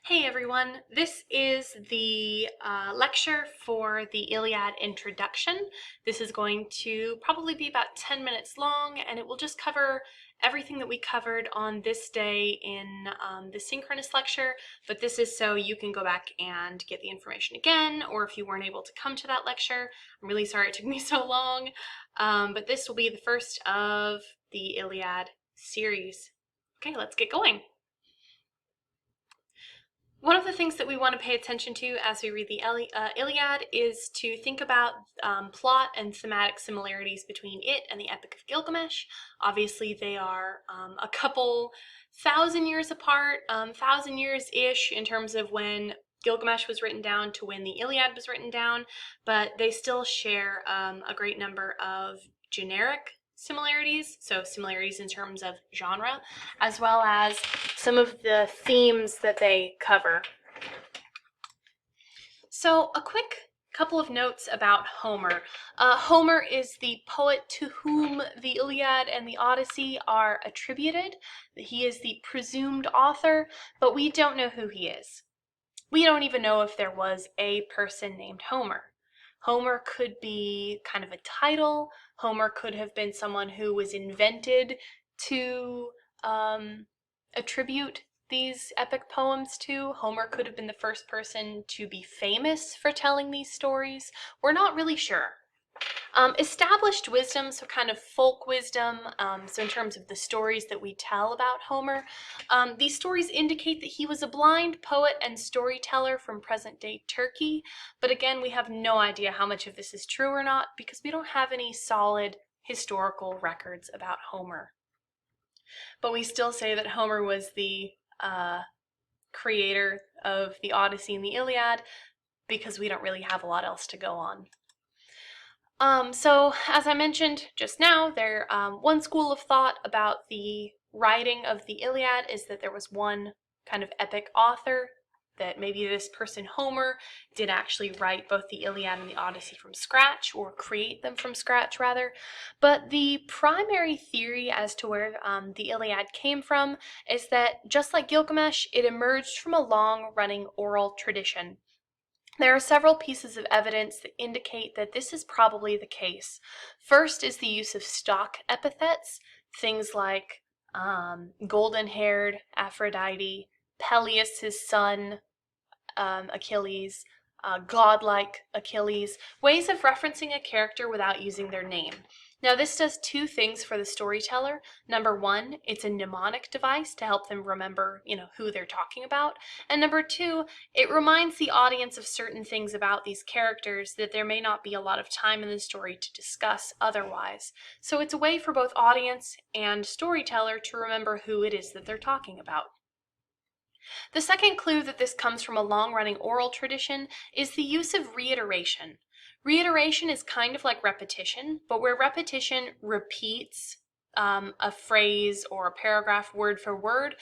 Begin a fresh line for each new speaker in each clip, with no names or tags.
Hey everyone, this is the lecture for the Iliad introduction. This is going to probably be about 10 minutes long, and it will just cover everything that we covered on this day in the synchronous lecture, but this is so you can go back and get the information again, or if you weren't able to come to that lecture. I'm really sorry it took me so long, but this will be the first of the Iliad series. Okay, let's get going. One of the things that we want to pay attention to as we read the Iliad is to think about plot and thematic similarities between it and the Epic of Gilgamesh. Obviously, they are a couple thousand years apart, thousand years-ish in terms of when Gilgamesh was written down to when the Iliad was written down, but they still share a great number of generic similarities, so similarities in terms of genre, as well as some of the themes that they cover. So a quick couple of notes about Homer. Homer is the poet to whom the Iliad and the Odyssey are attributed. He is the presumed author, but we don't know who he is. We don't even know if there was a person named Homer. Homer could be kind of a title. Homer could have been someone who was invented to attribute these epic poems to. Homer could have been the first person to be famous for telling these stories. We're not really sure. Established wisdom, so kind of folk wisdom, so in terms of the stories that we tell about Homer, these stories indicate that he was a blind poet and storyteller from present-day Turkey, but again, we have no idea how much of this is true or not because we don't have any solid historical records about Homer. But we still say that Homer was the creator of the Odyssey and the Iliad because we don't really have a lot else to go on. So as I mentioned just now, one school of thought about the writing of the Iliad is that there was one kind of epic author, that maybe this person, Homer, did actually write both the Iliad and the Odyssey from scratch, or create them from scratch, rather. But the primary theory as to where the Iliad came from is that, just like Gilgamesh, it emerged from a long-running oral tradition. There are several pieces of evidence that indicate that this is probably the case. First is the use of stock epithets, things like golden-haired Aphrodite, Peleus, his son, Achilles, godlike Achilles, ways of referencing a character without using their name. Now this does two things for the storyteller. Number one, it's a mnemonic device to help them remember, who they're talking about. And number two, it reminds the audience of certain things about these characters that there may not be a lot of time in the story to discuss otherwise. So it's a way for both audience and storyteller to remember who it is that they're talking about. The second clue that this comes from a long-running oral tradition is the use of reiteration. Reiteration is kind of like repetition, but where repetition repeats a phrase or a paragraph word for word,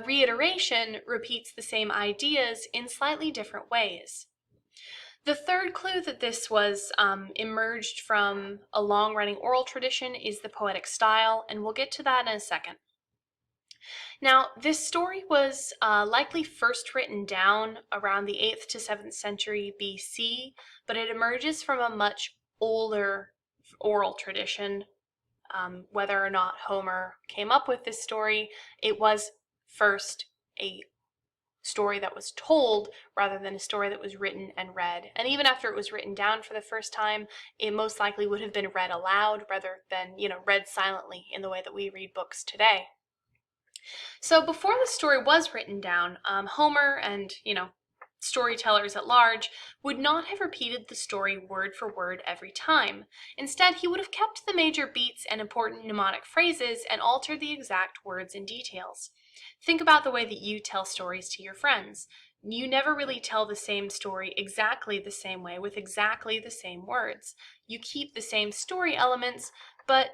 reiteration repeats the same ideas in slightly different ways. The third clue that this was emerged from a long-running oral tradition is the poetic style, and we'll get to that in a second. Now, this story was likely first written down around the 8th to 7th century BC, but it emerges from a much older oral tradition. Whether or not Homer came up with this story, it was first a story that was told rather than a story that was written and read. And even after it was written down for the first time, it most likely would have been read aloud rather than, read silently in the way that we read books today. So before the story was written down, Homer and, storytellers at large would not have repeated the story word for word every time. Instead, he would have kept the major beats and important mnemonic phrases and altered the exact words and details. Think about the way that you tell stories to your friends. You never really tell the same story exactly the same way with exactly the same words. You keep the same story elements, but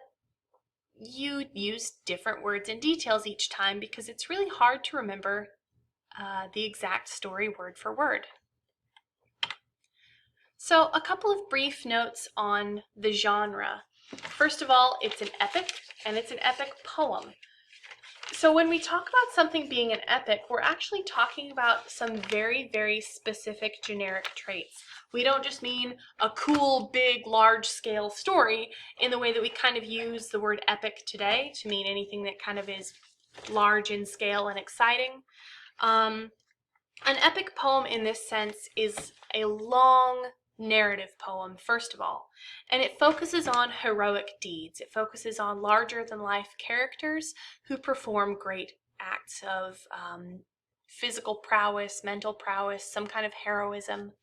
you use different words and details each time because it's really hard to remember the exact story word for word. So a couple of brief notes on the genre. First of all, it's an epic, and it's an epic poem. So when we talk about something being an epic, we're actually talking about some very, very specific generic traits. We don't just mean a cool, big, large-scale story in the way that we kind of use the word epic today to mean anything that kind of is large in scale and exciting. An epic poem in this sense is a long narrative poem, first of all, and it focuses on heroic deeds. It focuses on larger-than-life characters who perform great acts of physical prowess, mental prowess, some kind of heroism.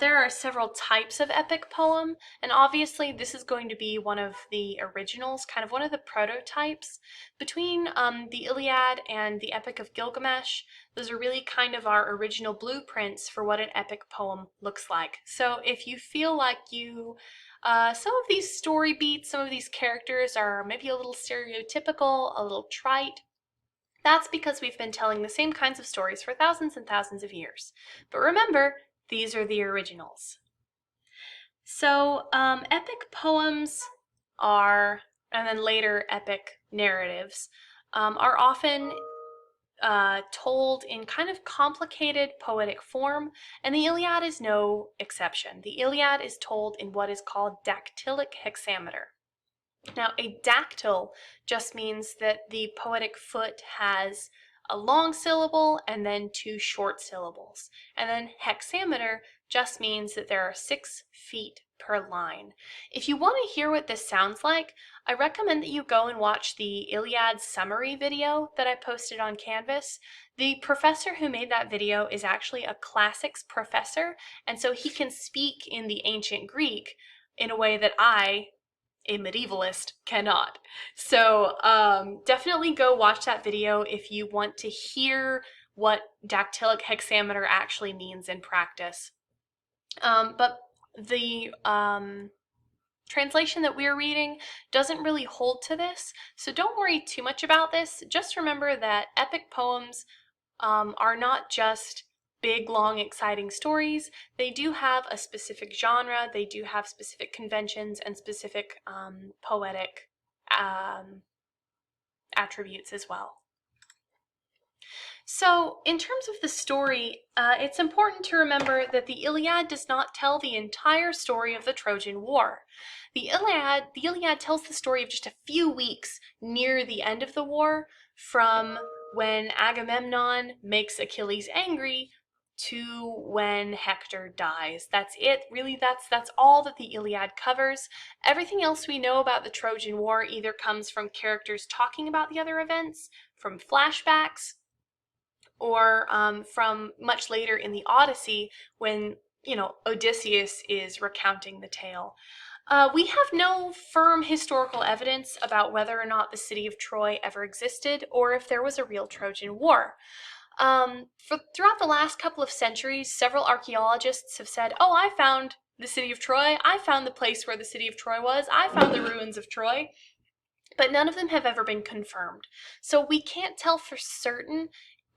There are several types of epic poem, and obviously this is going to be one of the originals, kind of one of the prototypes. Between the Iliad and the Epic of Gilgamesh, those are really kind of our original blueprints for what an epic poem looks like. So if you feel like some of these story beats, some of these characters are maybe a little stereotypical, a little trite, that's because we've been telling the same kinds of stories for thousands and thousands of years. But remember, these are the originals. So epic poems are, and then later epic narratives, are often told in kind of complicated poetic form, and the Iliad is no exception. The Iliad is told in what is called dactylic hexameter. Now, a dactyl just means that the poetic foot has a long syllable and then 2 short syllables. And then hexameter just means that there are 6 feet per line. If you want to hear what this sounds like, I recommend that you go and watch the Iliad summary video that I posted on Canvas. The professor who made that video is actually a classics professor, and so he can speak in the ancient Greek in a way that I, a medievalist, cannot. So definitely go watch that video if you want to hear what dactylic hexameter actually means in practice. But the translation that we're reading doesn't really hold to this, so don't worry too much about this. Just remember that epic poems are not just big, long, exciting stories. They do have a specific genre, they do have specific conventions and specific poetic attributes as well. So in terms of the story, it's important to remember that the Iliad does not tell the entire story of the Trojan War. The Iliad tells the story of just a few weeks near the end of the war, from when Agamemnon makes Achilles angry to when Hector dies. That's it. Really, that's all that the Iliad covers. Everything else we know about the Trojan War either comes from characters talking about the other events, from flashbacks, or from much later in the Odyssey when, Odysseus is recounting the tale. We have no firm historical evidence about whether or not the city of Troy ever existed or if there was a real Trojan War. Throughout the last couple of centuries, several archaeologists have said, oh, I found the city of Troy, I found the place where the city of Troy was, I found the ruins of Troy, but none of them have ever been confirmed. So we can't tell for certain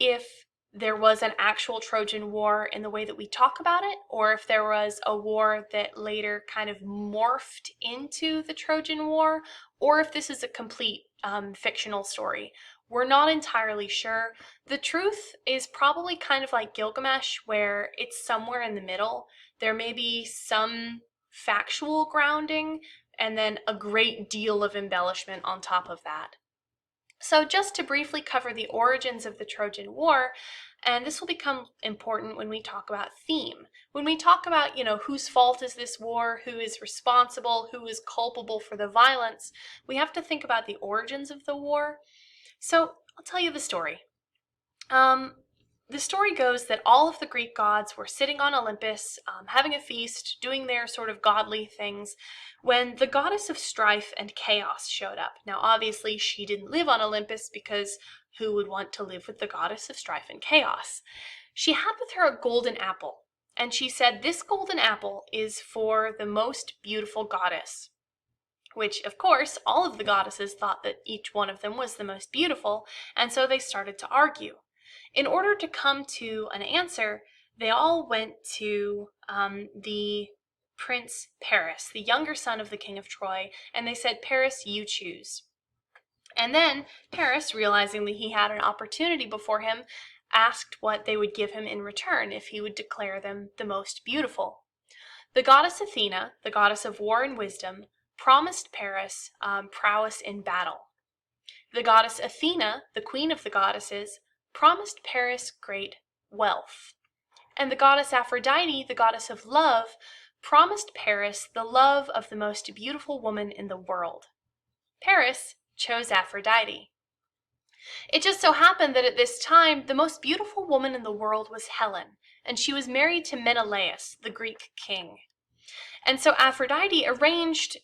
if there was an actual Trojan War in the way that we talk about it, or if there was a war that later kind of morphed into the Trojan War, or if this is a complete fictional story. We're not entirely sure. The truth is probably kind of like Gilgamesh, where it's somewhere in the middle. There may be some factual grounding and then a great deal of embellishment on top of that. So just to briefly cover the origins of the Trojan War, and this will become important when we talk about theme. When we talk about, whose fault is this war, who is responsible, who is culpable for the violence, we have to think about the origins of the war. So I'll tell you the story. The story goes that all of the Greek gods were sitting on Olympus, having a feast, doing their sort of godly things, when the goddess of strife and chaos showed up. Now, obviously, she didn't live on Olympus because who would want to live with the goddess of strife and chaos? She had with her a golden apple, and she said, this golden apple is for the most beautiful goddess. Which, of course, all of the goddesses thought that each one of them was the most beautiful, and so they started to argue. In order to come to an answer, they all went to the Prince Paris, the younger son of the king of Troy, and they said, Paris, you choose. And then Paris, realizing that he had an opportunity before him, asked what they would give him in return if he would declare them the most beautiful. The goddess Athena, the goddess of war and wisdom, promised Paris prowess in battle. The goddess Athena, the queen of the goddesses, promised Paris great wealth. And the goddess Aphrodite, the goddess of love, promised Paris the love of the most beautiful woman in the world. Paris chose Aphrodite. It just so happened that at this time, the most beautiful woman in the world was Helen, and she was married to Menelaus, the Greek king. And so Aphrodite arranged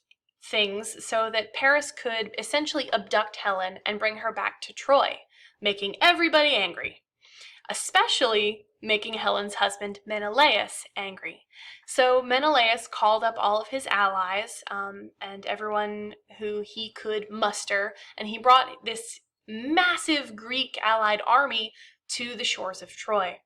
things so that Paris could essentially abduct Helen and bring her back to Troy, making everybody angry, especially making Helen's husband Menelaus angry. So Menelaus called up all of his allies and everyone who he could muster, and he brought this massive Greek allied army to the shores of Troy.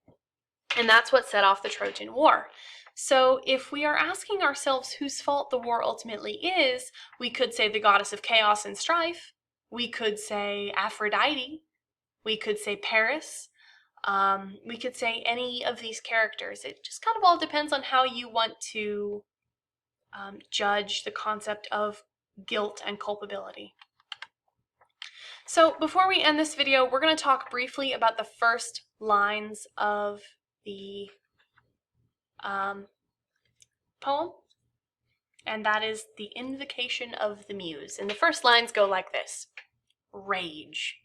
And that's what set off the Trojan War. So if we are asking ourselves whose fault the war ultimately is, we could say the goddess of chaos and strife. We could say Aphrodite. We could say Paris. We could say any of these characters. It just kind of all depends on how you want to judge the concept of guilt and culpability. So before we end this video, we're going to talk briefly about the first lines of the poem, and that is the Invocation of the Muse. And the first lines go like this. Rage.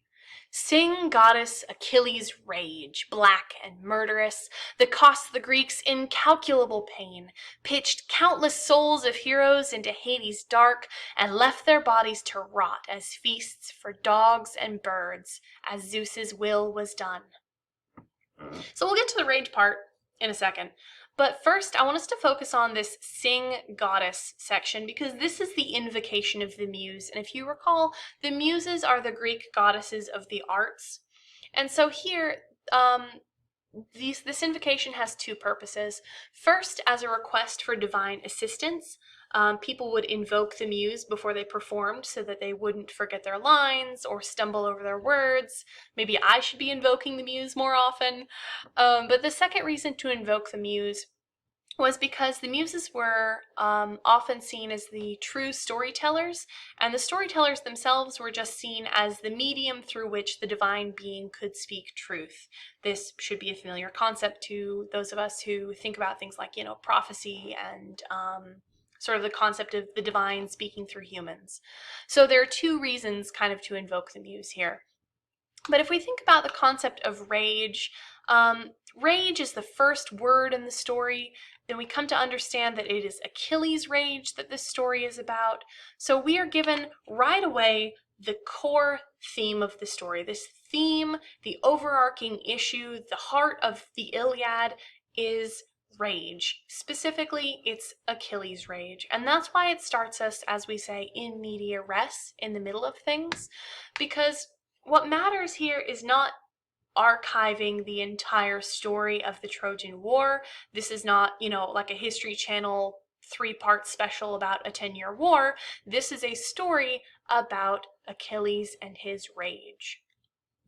Sing, goddess, Achilles' rage, black and murderous, that cost the Greeks incalculable pain, pitched countless souls of heroes into Hades' dark, and left their bodies to rot as feasts for dogs and birds, as Zeus's will was done. So we'll get to the rage part in a second. But first, I want us to focus on this Sing Goddess section because this is the invocation of the Muse. And if you recall, the Muses are the Greek goddesses of the arts. And so here, this invocation has two purposes. First, as a request for divine assistance. People would invoke the Muse before they performed so that they wouldn't forget their lines or stumble over their words. Maybe I should be invoking the Muse more often. But the second reason to invoke the Muse was because the Muses were often seen as the true storytellers, and the storytellers themselves were just seen as the medium through which the divine being could speak truth. This should be a familiar concept to those of us who think about things like, prophecy and sort of the concept of the divine speaking through humans. So there are two reasons kind of to invoke the Muse here. But if we think about the concept of rage, rage is the first word in the story. Then we come to understand that it is Achilles' rage that this story is about. So we are given right away the core theme of the story. This theme, the overarching issue, the heart of the Iliad is rage. Specifically, it's Achilles' rage. And that's why it starts us, as we say, in media res, in the middle of things. Because what matters here is not archiving the entire story of the Trojan War. This is not, like a History Channel 3-part special about a 10-year war. This is a story about Achilles and his rage.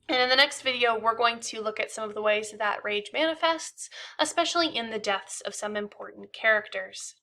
And in the next video, we're going to look at some of the ways that rage manifests, especially in the deaths of some important characters.